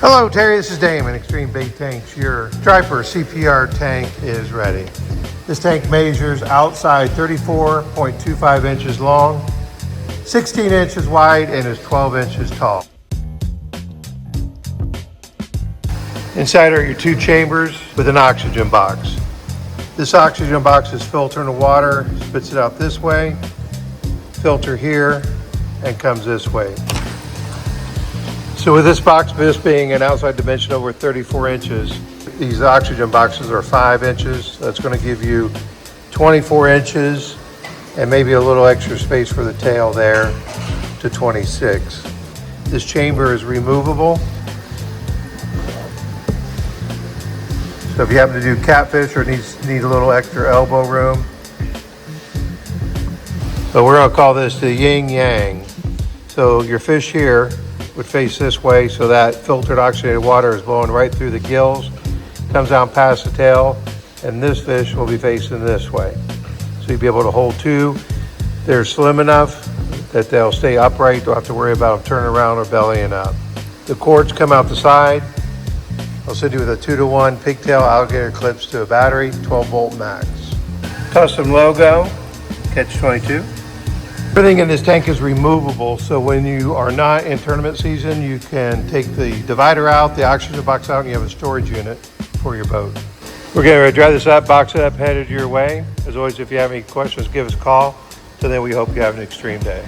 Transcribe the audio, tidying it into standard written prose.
Hello Terry, this is Damon, X-Treme Bait Tanks. Your Striper CPR tank is ready. This tank measures outside 34.25 inches long, 16 inches wide, and is 12 inches tall. Inside are your two chambers with an oxygen box. This oxygen box is filtering the water, spits it out this way, filter here, and comes this way. So with this box, this being an outside dimension over 34 inches, these oxygen boxes are 5 inches. That's going to give you 24 inches and maybe a little extra space for the tail there to 26. This chamber is removable. So if you happen to do catfish or need a little extra elbow room. So we're going to call this the Yin-Yang. So your fish here would face this way, so that filtered oxygenated water is blowing right through the gills, comes down past the tail, and this fish will be facing this way. So you'll be able to hold two. They're slim enough that they'll stay upright. Don't have to worry about them turning around or bellying up. The cords come out the side. I'll send you with a 2-to-1 pigtail alligator clips to a battery, 12-volt max. Custom logo, catch 22. Everything in this tank is removable, so when you are not in tournament season, you can take the divider out, the oxygen box out, and you have a storage unit for your boat. We're going to dry this up, box it up, headed your way. As always, if you have any questions, give us a call. So then we hope you have an extreme day.